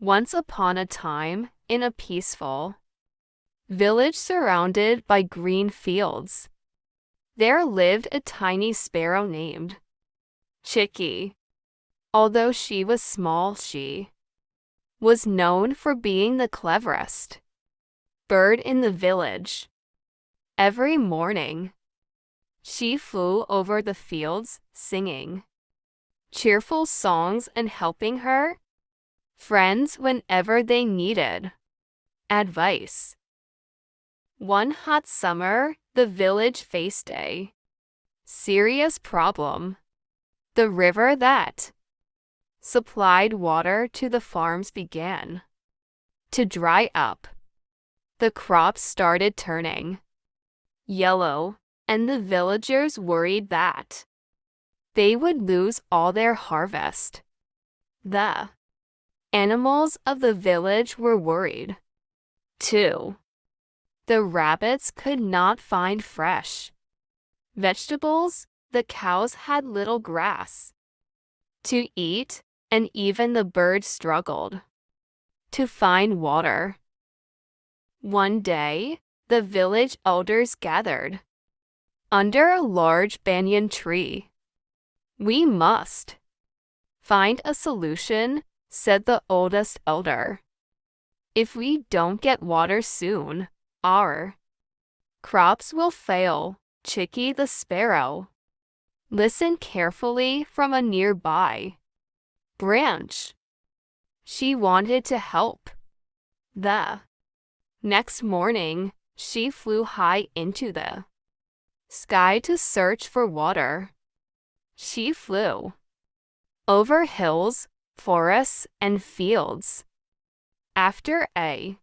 Once upon a time, in a peaceful village surrounded by green fields, there lived a tiny sparrow named Chicky. Although she was small, she was known for being the cleverest bird in the village. Every morning, she flew over the fields singing cheerful songs and helping her friends whenever they needed advice. One hot summer, the village faced a serious problem. The river that supplied water to the farms began to dry up. The crops started turning yellow, and the villagers worried that they would lose all their harvest. The animals of the village were worried, too. The rabbits could not find fresh vegetables, the cows had little grass to eat, and even the birds struggled to find water. One day, the village elders gathered under a large banyan tree. "We must find a solution," said the oldest elder. "If we don't get water soon, our crops will fail." Chicky the sparrow listened carefully from a nearby branch. She wanted to help. The next morning, she flew high into the sky to search for water. She flew over hills, forests, and fields. After a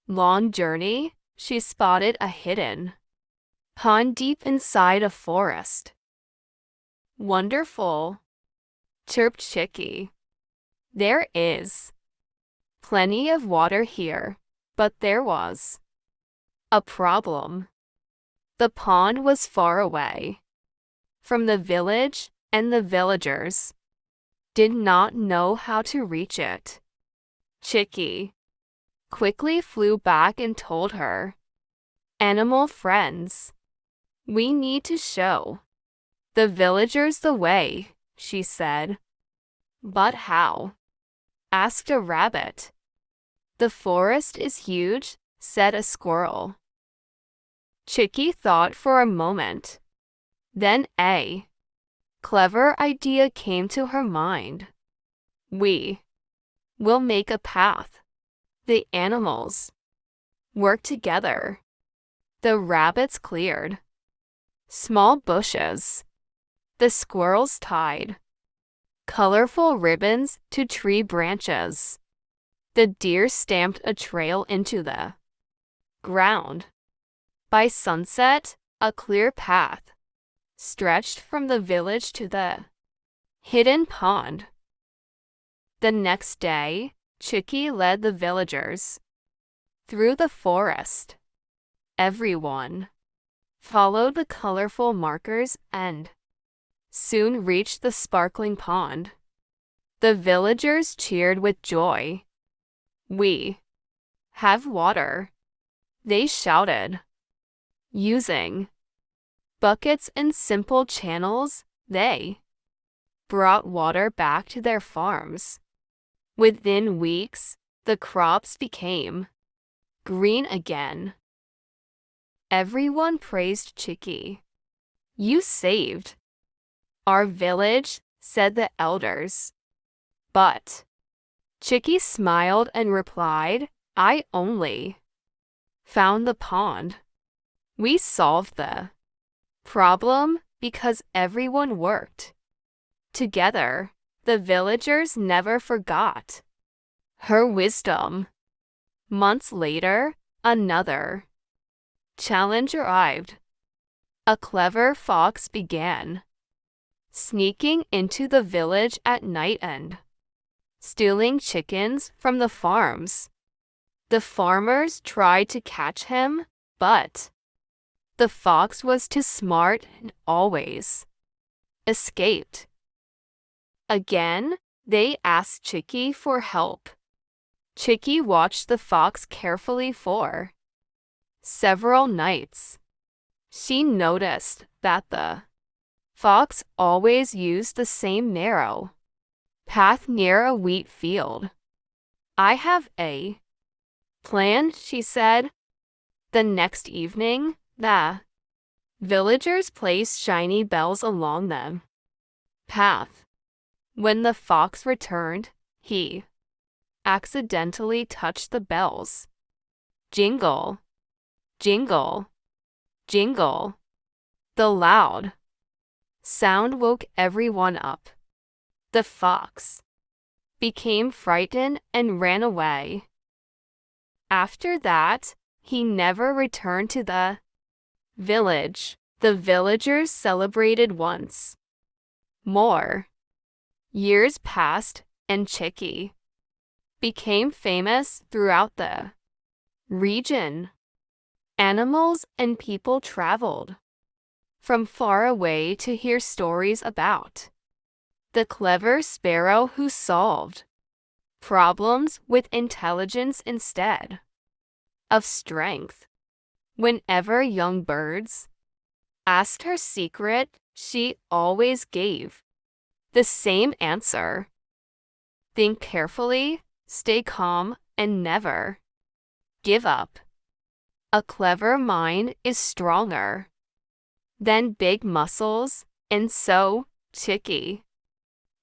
long journey, she spotted a hidden pond deep inside a forest. "Wonderful," chirped Chicky. "There is plenty of water here, but there was a problem. The pond was far away from the village, and the villagers did not know how to reach it." Chicky quickly flew back and told her animal friends, "We need to show the villagers the way," she said. "But how?" asked a rabbit. "The forest is huge," said a squirrel. Chicky thought for a moment. Then a clever idea came to her mind. "We will make a path." The animals worked together. The rabbits cleared small bushes. The squirrels tied colorful ribbons to tree branches. The deer stamped a trail into the ground. By sunset, a clear path stretched from the village to the hidden pond. The next day, Chicky led the villagers through the forest. Everyone followed the colorful markers and soon reached the sparkling pond. The villagers cheered with joy. "We have water," they shouted. Using buckets and simple channels, they brought water back to their farms. Within weeks, the crops became green again. Everyone praised Chicky. "You saved our village," said the elders. But Chicky smiled and replied, "I only found the pond. We solved the problem because everyone worked together." The villagers never forgot her wisdom. Months later, another challenge arrived. A clever fox began sneaking into the village at night and stealing chickens from the farms. The farmers tried to catch him, but the fox was too smart and always escaped. Again, they asked Chicky for help. Chicky watched the fox carefully for several nights. She noticed that the fox always used the same narrow path near a wheat field. "I have a plan," she said. The next evening, the villagers placed shiny bells along the path. When the fox returned, he accidentally touched the bells. Jingle, jingle, jingle. The loud sound woke everyone up. The fox became frightened and ran away. After that, he never returned to the village. The villagers celebrated once more. Years passed, and Chicky became famous throughout the region. Animals and people traveled from far away to hear stories about the clever sparrow who solved problems with intelligence instead of strength. Whenever young birds asked her secret, she always gave the same answer: think carefully, stay calm, and never give up. A clever mind is stronger than big muscles, and so Chicky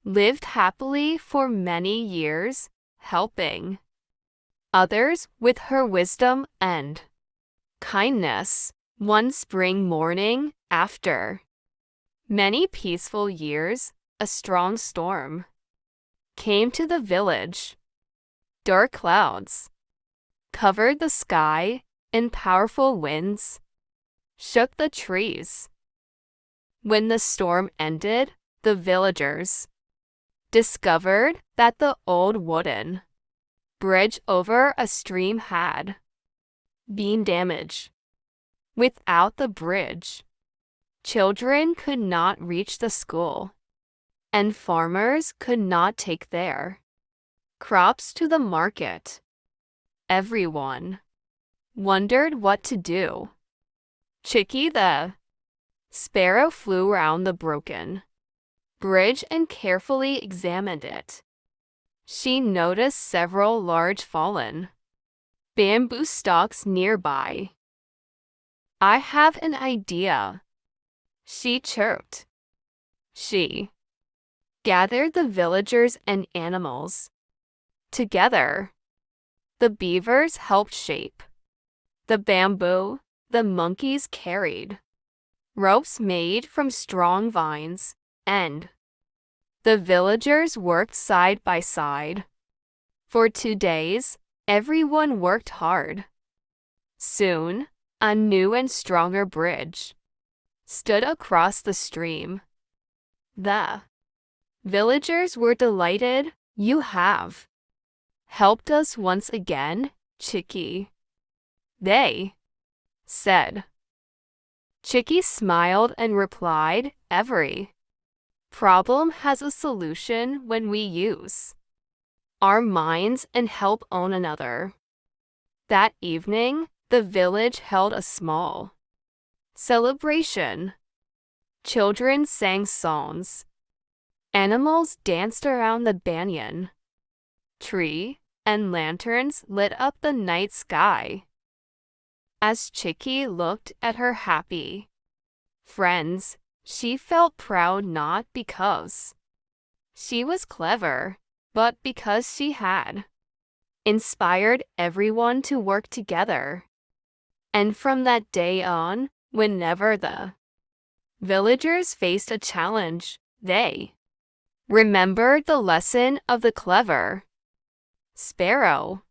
lived happily for many years, helping others with her wisdom and kindness. One spring morning, after many peaceful years, a strong storm came to the village. Dark clouds covered the sky, and powerful winds shook the trees. When the storm ended, the villagers discovered that the old wooden bridge over a stream had been damaged. Without the bridge, children could not reach the school, and farmers could not take their crops to the market. Everyone wondered what to do. Chicky the sparrow flew around the broken bridge and carefully examined it. She noticed several large fallen bamboo stalks nearby. "I have an idea," she chirped. She gathered the villagers and animals together. The beavers helped shape the bamboo. The monkeys carried ropes made from strong vines, and the villagers worked side by side. For 2 days, everyone worked hard. Soon, a new and stronger bridge stood across the stream. The villagers were delighted. "You have helped us once again, Chicky," they said. Chicky smiled and replied, "Every problem has a solution when we use our minds and help one another." That evening, the village held a small celebration. Children sang songs. Animals danced around the banyan tree, and lanterns lit up the night sky. As Chicky looked at her happy friends, she felt proud, not because she was clever, but because she had inspired everyone to work together. And from that day on, whenever the villagers faced a challenge, they remembered the lesson of the clever sparrow.